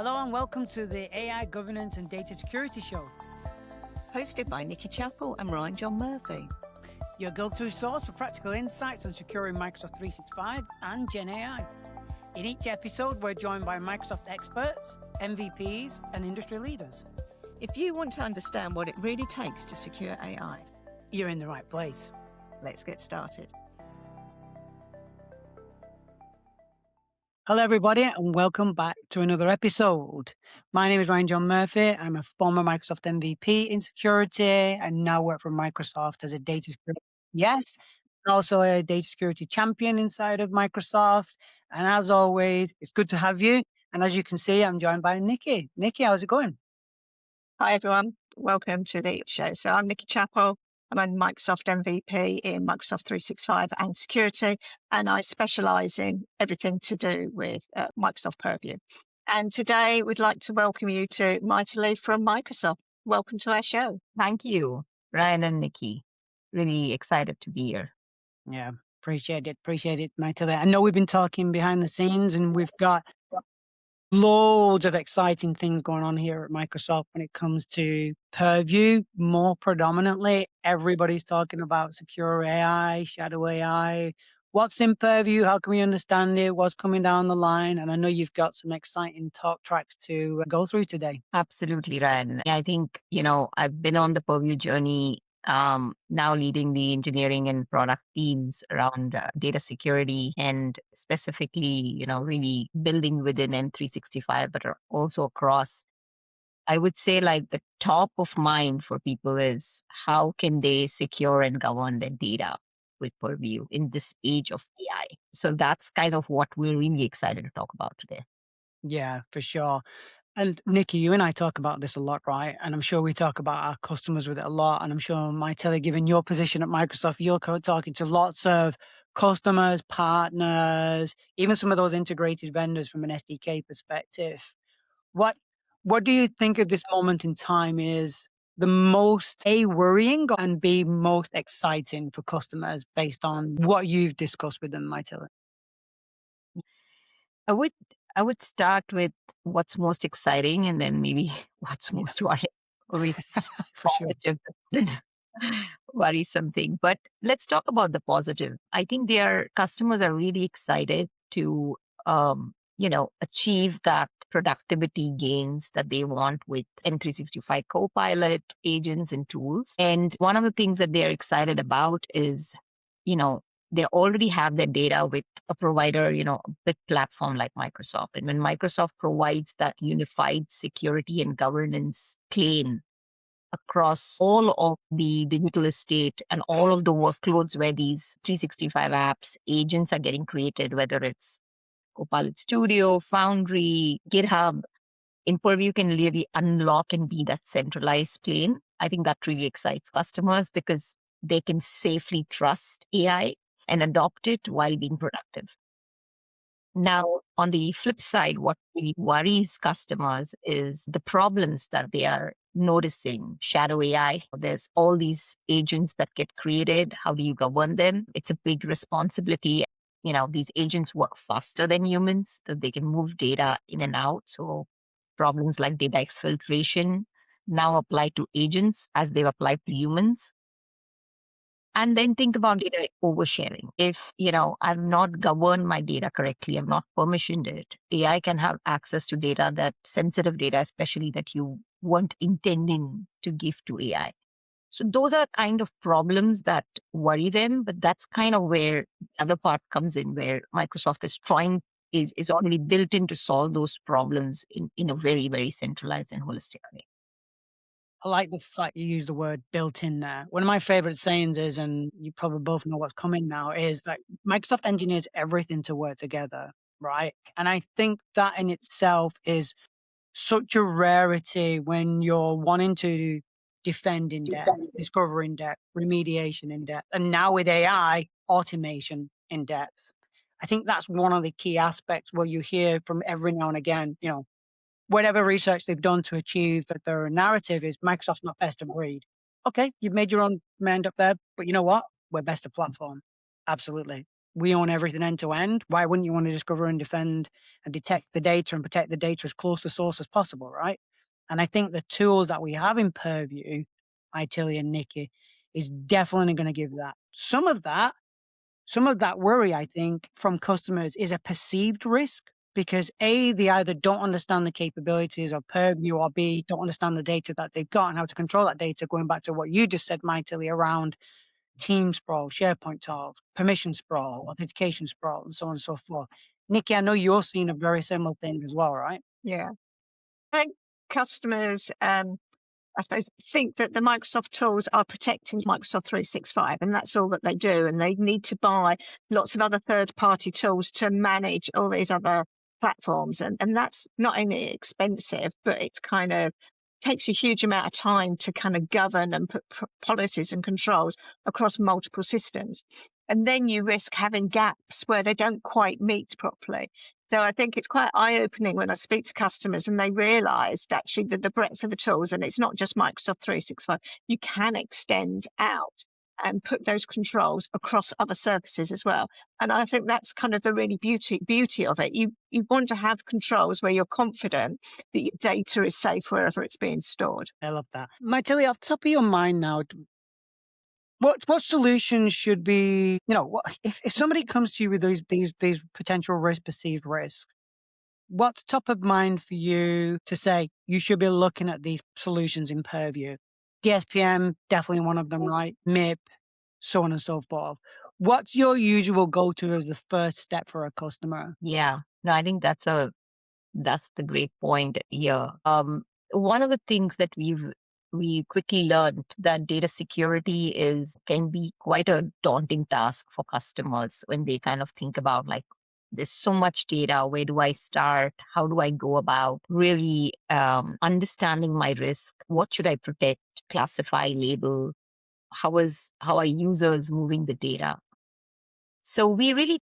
Hello and welcome to the AI Governance and Data Security Show, hosted by Nikki Chappell and Ryan John Murphy. your go-to source for practical insights on securing Microsoft 365 and Gen AI. In each episode, we're joined by Microsoft experts, MVPs, and industry leaders. If you want to understand what it really takes to secure AI, You're in the right place. let's get started. Hello, everybody, and welcome back to another episode. My name is Ryan John Murphy. I'm a former Microsoft MVP in security and now work for Microsoft as a data security. Yes, also a data security champion inside of Microsoft. And as always, it's good to have you. And as you can see, I'm joined by Nikki. Nikki, how's it going? Hi, everyone. Welcome to the show. So I'm Nikki Chappell. I'm a Microsoft MVP in Microsoft 365 and security, and I specialize in everything to do with Microsoft Purview. And today we'd like to welcome you to Mightily from Microsoft. Welcome to our show. Thank you, Ryan and Nikki. Really excited to be here. Yeah, appreciate it, mightily. I know we've been talking behind the scenes and we've got loads of exciting things going on here at Microsoft when it comes to Purview. More predominantly, everybody's talking about secure AI, shadow AI. What's in Purview? How can we understand it? What's coming down the line? And I know you've got some exciting talk tracks to go through today. Absolutely, Ryan. I think, I've been on the Purview journey, now leading the engineering and product teams around data security and specifically, really building within M365, but also across. I would say like the top of mind for people is how can they secure and govern their data with Purview in this age of AI. So that's kind of what we're really excited to talk about today. Yeah, for sure. And Nikki, you and I talk about this a lot, right? And I'm sure we talk about our customers with it a lot. And I'm sure, Maitele, given your position at Microsoft, you're talking to lots of customers, partners, even some of those integrated vendors from an SDK perspective. What what do you think at this moment in time is the most A, worrying and B, most exciting for customers based on what you've discussed with them, Maitele? I would I would start with what's most exciting and then maybe what's Yeah, most worrisome for sure. positive than worrisome thing. But let's talk about the positive. I think their customers are really excited to achieve that productivity gains that they want with M365 Copilot agents and tools. And one of the things that they're excited about is, you know, they already have their data with a provider, a big platform like Microsoft. And when Microsoft provides that unified security and governance plane across all of the digital estate and all of the workloads where these 365 apps, agents are getting created, whether it's Copilot Studio, Foundry, GitHub, in Purview you can really unlock and be that centralized plane. I think that really excites customers because they can safely trust AI and adopt it while being productive. Now, on the flip side, what really worries customers is the problems that they are noticing. Shadow AI, there's all these agents that get created. How do you govern them? It's a big responsibility. These agents work faster than humans, so they can move data in and out. So problems like data exfiltration now apply to agents as they've applied to humans. And then think about data oversharing. If, I've not governed my data correctly, I've not permissioned it, AI can have access to data, that sensitive data, especially that you weren't intending to give to AI. So those are the kind of problems that worry them, but that's kind of where the other part comes in, where Microsoft is already built in to solve those problems in a very, very centralized and holistic way. I like the fact you use the word built in there. One of my favorite sayings is, and you probably both know what's coming now, is that Microsoft engineers everything to work together, right? And I think that in itself is such a rarity when you're wanting to defend in depth, discover in depth, remediation in depth, and now with AI, automation in depth. I think that's one of the key aspects where you hear from every now and again, whatever research they've done to achieve that their narrative is Microsoft's not best of breed. Okay, you've made your own mind up there, but you know what? We're best of platform. Absolutely. we own everything end to end. Why wouldn't you want to discover and defend and detect the data and protect the data as close to source as possible, right? And I think the tools that we have in Purview, Tilly and Nikki, is definitely going to give that. Some of that worry, I think, from customers is a perceived risk because A, they either don't understand the capabilities of Purview, or B, don't understand the data that they've got and how to control that data, going back to what you just said, Tilly, around team sprawl, SharePoint tiles, permission sprawl, authentication sprawl, and so on and so forth. Nikki, I know you're seeing a very similar thing as well, right? Yeah. I think customers, I suppose, think that the Microsoft tools are protecting Microsoft 365, and that's all that they do. And they need to buy lots of other third-party tools to manage all these other platforms. And that's not only expensive, but it's kind of takes a huge amount of time to kind of govern and put policies and controls across multiple systems. And then you risk having gaps where they don't quite meet properly. So I think it's quite eye-opening when I speak to customers and they realise that actually the breadth of the tools, and it's not just Microsoft 365, you can extend out and put those controls across other services as well. And I think that's kind of the really beauty of it. You want to have controls where you're confident that your data is safe wherever it's being stored. I love that. Tilly, off the top of your mind now, what solutions should be, if somebody comes to you with these potential perceived risks, what's top of mind for you to say you should be looking at these solutions in Purview? DSPM, definitely one of them, right? MIP, so on and so forth. What's your usual go-to as the first step for a customer? Yeah, no, I think that's the great point here. One of the things that we quickly learned that data security can be quite a daunting task for customers when they kind of think about like, there's so much data. Where do I start? How do I go about really understanding my risk? What should I protect, classify, label? How are users moving the data? So we really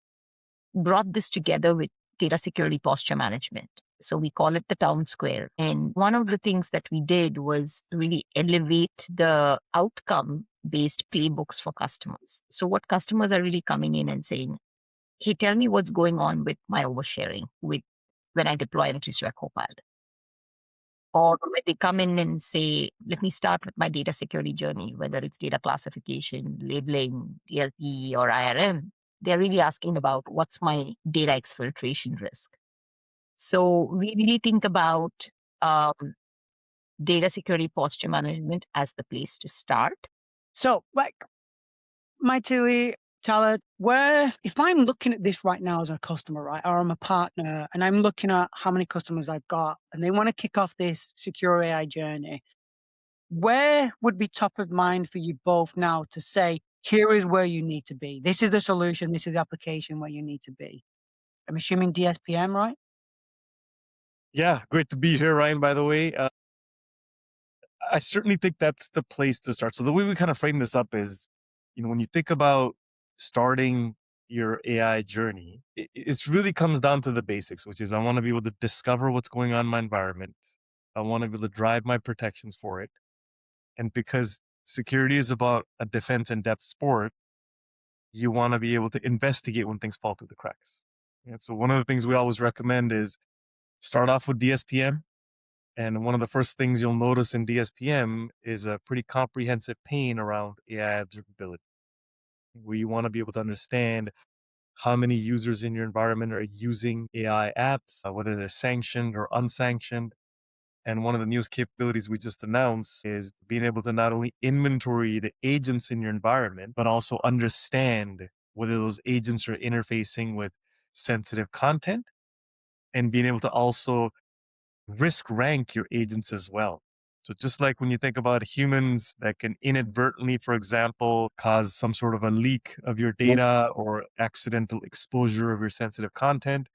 brought this together with data security posture management. So we call it the town square. And one of the things that we did was really elevate the outcome based playbooks for customers. So what customers are really coming in and saying, hey, tell me what's going on with my oversharing when I deploy M365 Copilot. Or when they come in and say, let me start with my data security journey, whether it's data classification, labeling, DLP, or IRM, they're really asking about what's my data exfiltration risk. So we really think about data security posture management as the place to start. So, Tilly, Tala, if I'm looking at this right now as a customer, right, or I'm a partner, and I'm looking at how many customers I've got, and they want to kick off this secure AI journey, where would be top of mind for you both now to say, here is where you need to be. This is the solution. This is the application where you need to be. I'm assuming DSPM, right? Yeah, great to be here, Ryan, by the way. I certainly think that's the place to start. So the way we kind of frame this up is, when you think about starting your AI journey, it really comes down to the basics, which is I want to be able to discover what's going on in my environment. I want to be able to drive my protections for it. And because security is about a defense in depth sport, you want to be able to investigate when things fall through the cracks. And so one of the things we always recommend is start off with DSPM. And one of the first things you'll notice in DSPM is a pretty comprehensive pane around AI observability, where you want to be able to understand how many users in your environment are using AI apps, whether they're sanctioned or unsanctioned. And one of the newest capabilities we just announced is being able to not only inventory the agents in your environment, but also understand whether those agents are interfacing with sensitive content, and being able to also risk rank your agents as well. So just like when you think about humans that can inadvertently, for example, cause some sort of a leak of your data or accidental exposure of your sensitive content,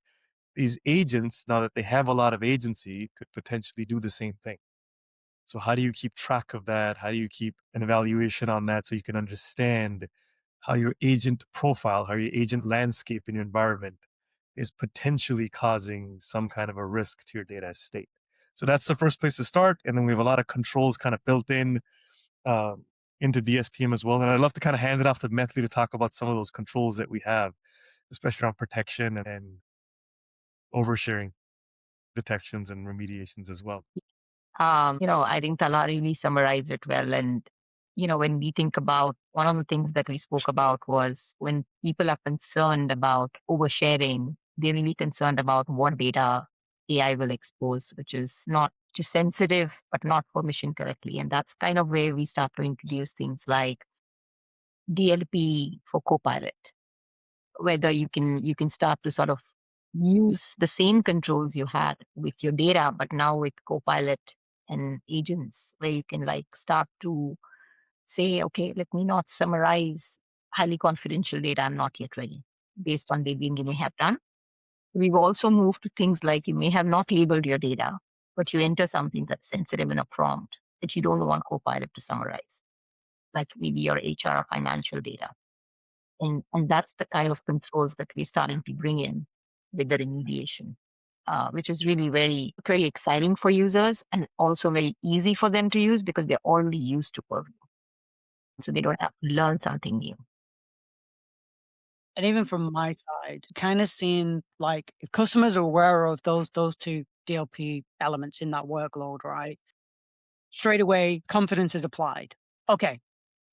these agents, now that they have a lot of agency, could potentially do the same thing. So how do you keep track of that? How do you keep an evaluation on that so you can understand how your agent profile, how your agent landscape in your environment is potentially causing some kind of a risk to your data estate? So that's the first place to start. And then we have a lot of controls kind of built in into DSPM as well. And I'd love to kind of hand it off to Methley to talk about some of those controls that we have. especially around protection and oversharing detections and remediations as well. I think Tala really summarized it well. And, when we think about one of the things that we spoke about was when people are concerned about oversharing, they're really concerned about what data AI will expose, which is not just sensitive, but not permission correctly. And that's kind of where we start to introduce things like DLP for Copilot, whether you can start to sort of use the same controls you had with your data, but now with Copilot and agents, where you can like start to say, okay, let me not summarize highly confidential data. I'm not yet ready based on labeling you may have done. We've also moved to things like you may have not labeled your data, but you enter something that's sensitive in a prompt that you don't want Copilot to summarize, like maybe your HR or financial data. And that's the kind of controls that we're starting to bring in with the remediation, which is really very, very exciting for users and also very easy for them to use because they're already used to Purview. So they don't have to learn something new. And even from my side, kind of seeing like if customers are aware of those two DLP elements in that workload, right? Straight away, confidence is applied. Okay,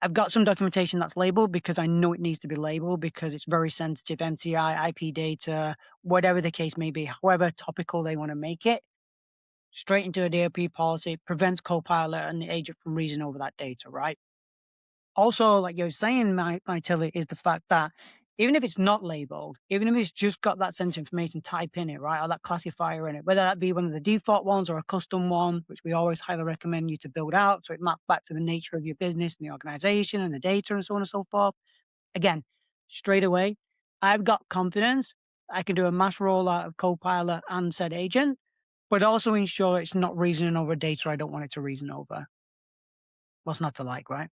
I've got some documentation that's labeled because I know it needs to be labeled because it's very sensitive MCI, IP data, whatever the case may be, however topical they want to make it. Straight into a DLP policy prevents Copilot and the agent from reasoning over that data, right? Also, like you're saying, my Tilly, is the fact that even if it's not labeled, even if it's just got that sensitive information type in it, right, or that classifier in it, whether that be one of the default ones or a custom one, which we always highly recommend you to build out so it maps back to the nature of your business and the organization and the data and so on and so forth. Again, straight away, I've got confidence. I can do a mass rollout of Copilot and said agent, but also ensure it's not reasoning over data I don't want it to reason over. What's not to like, right?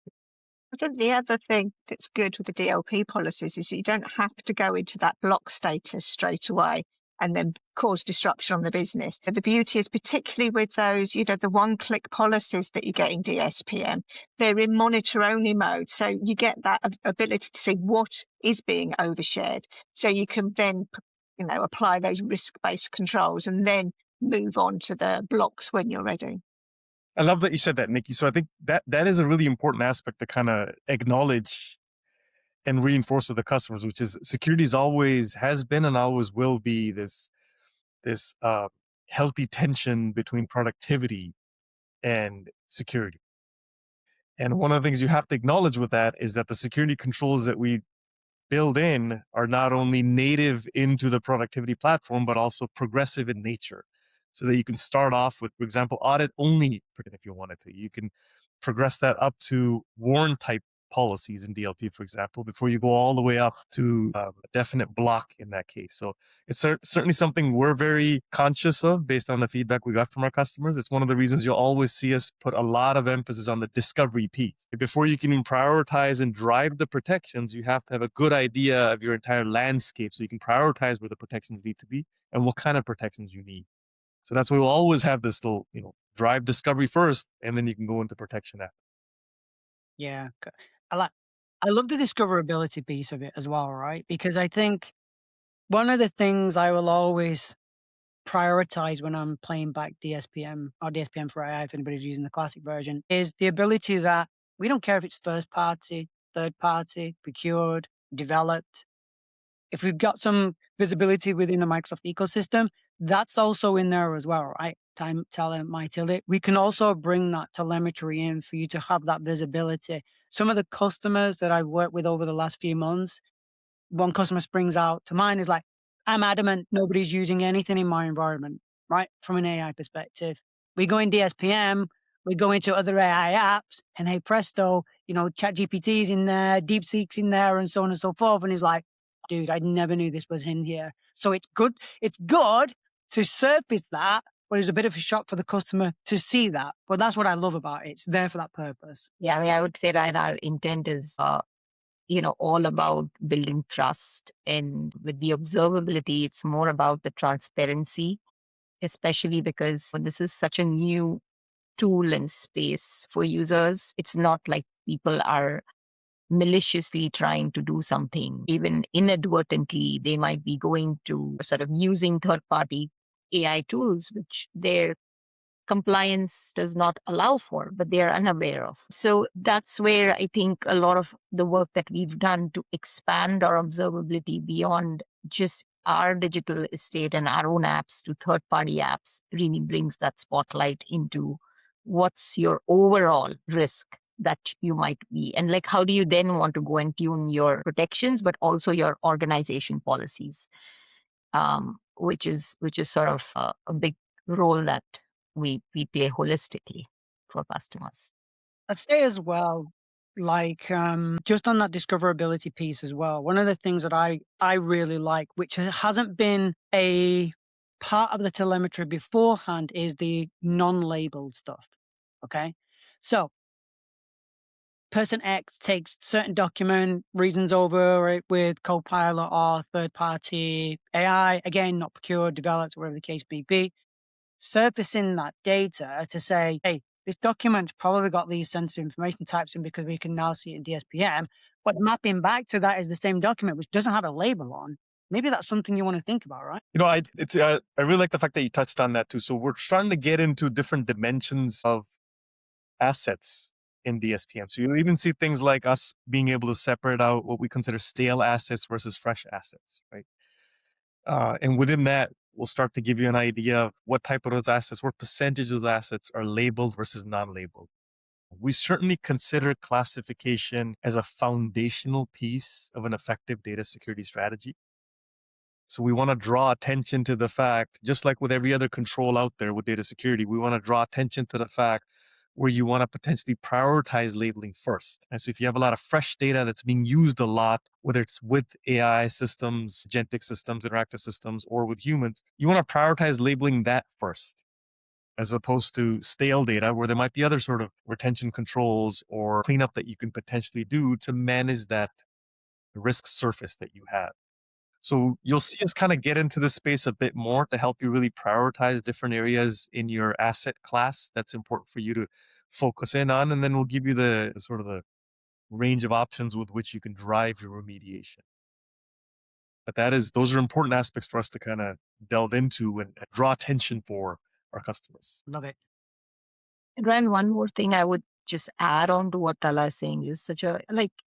I think the other thing that's good with the DLP policies is you don't have to go into that block status straight away and then cause disruption on the business. But the beauty is particularly with those, the one-click policies that you get in DSPM, they're in monitor-only mode. So you get that ability to see what is being overshared. So you can then, apply those risk-based controls and then move on to the blocks when you're ready. I love that you said that, Nikki. So I think that is a really important aspect to kind of acknowledge and reinforce with the customers, which is security has been and always will be this healthy tension between productivity and security. And one of the things you have to acknowledge with that is that the security controls that we build in are not only native into the productivity platform, but also progressive in nature. So that you can start off with, for example, audit only if you wanted to. You can progress that up to warrant type policies in DLP, for example, before you go all the way up to a definite block in that case. So it's certainly something we're very conscious of based on the feedback we got from our customers. It's one of the reasons you'll always see us put a lot of emphasis on the discovery piece. Before you can even prioritize and drive the protections, you have to have a good idea of your entire landscape so you can prioritize where the protections need to be and what kind of protections you need. So that's why we'll always have this little, drive discovery first, and then you can go into protection after. Yeah. I love the discoverability piece of it as well, right? Because I think one of the things I will always prioritize when I'm playing back DSPM or DSPM for AI, if anybody's using the classic version, is the ability that we don't care if it's first party, third party, procured, developed. If we've got some visibility within the Microsoft ecosystem, that's also in there as well, right? Time, talent, my tilde. We can also bring that telemetry in for you to have that visibility. Some of the customers that I've worked with over the last few months, one customer springs out to mind is like, I'm adamant nobody's using anything in my environment, right? From an AI perspective. We go in DSPM, we go into other AI apps, and hey presto, ChatGPT's in there, DeepSeek's in there, and so on and so forth. And he's like, dude, I never knew this was in here. So it's good to surface that, but it's a bit of a shock for the customer to see that. But that's what I love about it. It's there for that purpose. Yeah, I would say that our intent is all about building trust. And with the observability, it's more about the transparency, especially because this is such a new tool and space for users. It's not like people are maliciously trying to do something, even inadvertently, they might be going to sort of using third-party AI tools, which their compliance does not allow for, but they are unaware of. So that's where I think a lot of the work that we've done to expand our observability beyond just our digital estate and our own apps to third-party apps really brings that spotlight into what's your overall risk that you might be, and like how do you then want to go and tune your protections but also your organization policies, which is sort of a big role that we play holistically for customers. I'd say as well, like just on that discoverability piece as well, one of the things that I really like, which hasn't been a part of the telemetry beforehand, is the non-labeled stuff. Okay. So person X takes certain document, reasons over it with Copilot or third party AI, again, not procured, developed, whatever the case may be, surfacing that data to say, hey, this document probably got these sensitive information types in because we can now see it in DSPM, but mapping back to that is the same document which doesn't have a label on. Maybe that's something you want to think about, right? I really like the fact that you touched on that too. So we're starting to get into different dimensions of assets in DSPM. So you even see things like us being able to separate out what we consider stale assets versus fresh assets, right? And within that, we'll start to give you an idea of what type of those assets, what percentage of those assets are labeled versus non-labeled. We certainly consider classification as a foundational piece of an effective data security strategy. So we want to draw attention to the fact, just like with every other control out there with data security, we want to draw attention to the fact where you want to potentially prioritize labeling first. And so if you have a lot of fresh data that's being used a lot, whether it's with AI systems, agentic systems, interactive systems, or with humans, you want to prioritize labeling that first, as opposed to stale data where there might be other sort of retention controls or cleanup that you can potentially do to manage that risk surface that you have. So you'll see us kind of get into this space a bit more to help you really prioritize different areas in your asset class that's important for you to focus in on. And then we'll give you the sort of the range of options with which you can drive your remediation. But those are important aspects for us to kind of delve into and draw attention for our customers. Love it. And Ryan, one more thing I would just add on to what Tala is saying is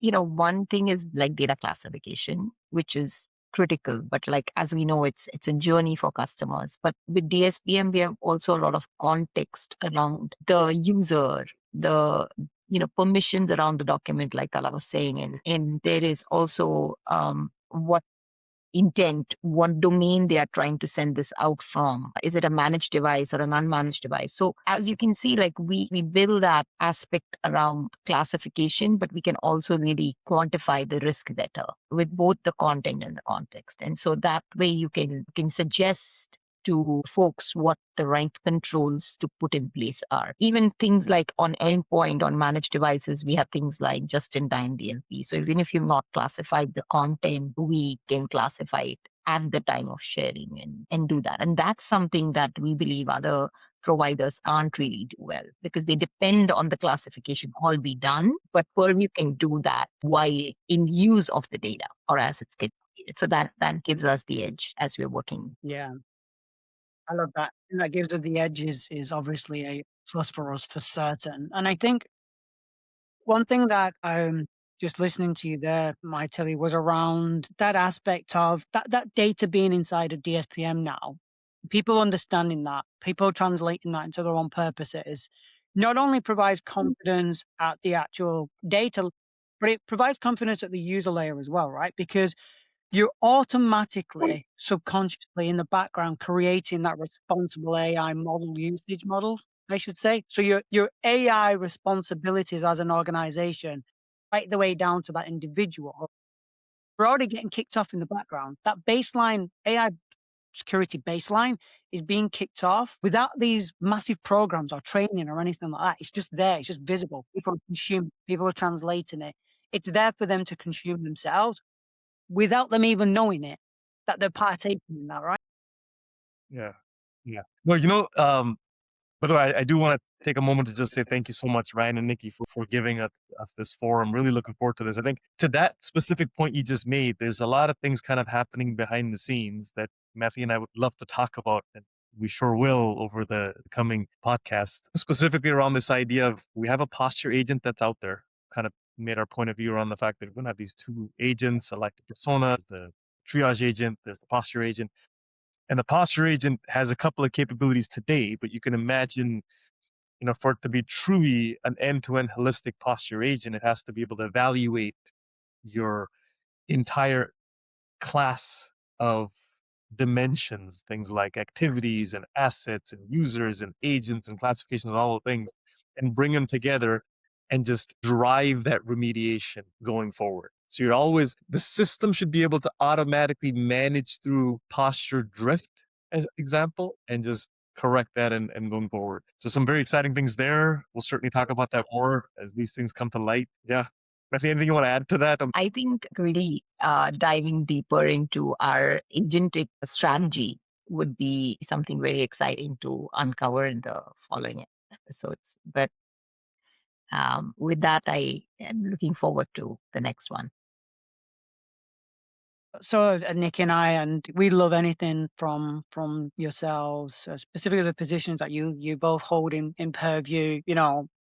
one thing is like data classification, which is critical, but like as we know, it's a journey for customers. But with DSPM, we have also a lot of context around the user, the permissions around the document, like Tala was saying, and there is also what intent, what domain they are trying to send this out from. Is it a managed device or an unmanaged device? So as you can see, like we build that aspect around classification, but we can also really quantify the risk better with both the content and the context. And so that way you can suggest to folks what the right controls to put in place are. Even things like on endpoint, on managed devices, we have things like just-in-time DLP. So even if you've not classified the content, we can classify it at the time of sharing and do that. And that's something that we believe other providers can't really do well because they depend on the classification all be done, but Purview can do that while in use of the data or as it's getting created. So that gives us the edge as we're working. Yeah. I love that. And that gives us the edge is obviously a plus for us for certain. And I think one thing that just listening to you there, my Tilly, was around that aspect of that data being inside of DSPM now. People understanding that, people translating that into their own purposes, not only provides confidence at the actual data, but it provides confidence at the user layer as well, right? Because you're automatically, subconsciously in the background creating that responsible AI model usage model, I should say. So your AI responsibilities as an organization, right the way down to that individual, we're already getting kicked off in the background. That baseline AI security baseline is being kicked off without these massive programs or training or anything like that. It's just there. It's just visible. People consume. People are translating it. It's there for them to consume themselves without them even knowing it, that they're partaking in that, right? Yeah. Yeah. Well, By the way, I do want to take a moment to just say thank you so much, Ryan and Nikki, for giving us this forum. Really looking forward to this. I think to that specific point you just made, there's a lot of things kind of happening behind the scenes that Matthew and I would love to talk about, and we sure will over the coming podcast, specifically around this idea of we have a posture agent that's out there, kind of made our point of view around the fact that we're going to have these two agents, elected persona, the triage agent, there's the posture agent. And the posture agent has a couple of capabilities today, but you can imagine, for it to be truly an end-to-end holistic posture agent, it has to be able to evaluate your entire class of dimensions, things like activities and assets and users and agents and classifications and all the things, and bring them together and just drive that remediation going forward. So the system should be able to automatically manage through posture drift, as example, and just correct that and going forward. So some very exciting things there. We'll certainly talk about that more as these things come to light. Yeah. Matthew, anything you want to add to that? I think really diving deeper into our agentic strategy would be something very exciting to uncover in the following episodes. But with that, I am looking forward to the next one. So Nikki and I, and we love anything from yourselves, specifically the positions that you both hold in Purview.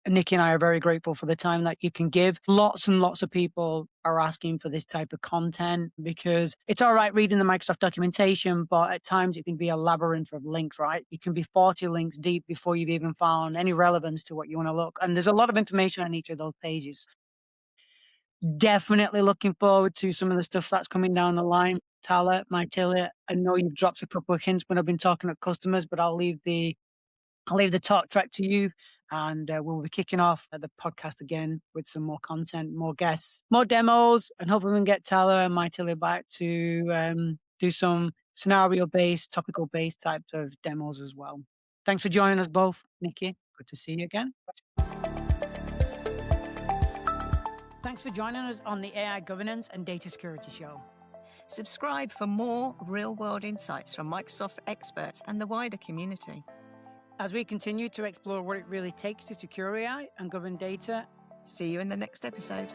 Nikki and I are very grateful for the time that you can give. Lots and lots of people are asking for this type of content because it's all right reading the Microsoft documentation, but at times it can be a labyrinth of links, right? You can be 40 links deep before you've even found any relevance to what you want to look. And there's a lot of information on each of those pages. Definitely looking forward to some of the stuff that's coming down the line. Tyler, I know you've dropped a couple of hints when I've been talking to customers, but I'll leave the talk track to you, and we'll be kicking off the podcast again with some more content, more guests, more demos, and hopefully we can get Tyler and Matilda back to do some scenario-based, topical-based types of demos as well. Thanks for joining us both, Nikki. Good to see you again. Thanks for joining us on the AI Governance and Data Security Show. Subscribe for more real-world insights from Microsoft experts and the wider community. As we continue to explore what it really takes to secure AI and govern data. See you in the next episode.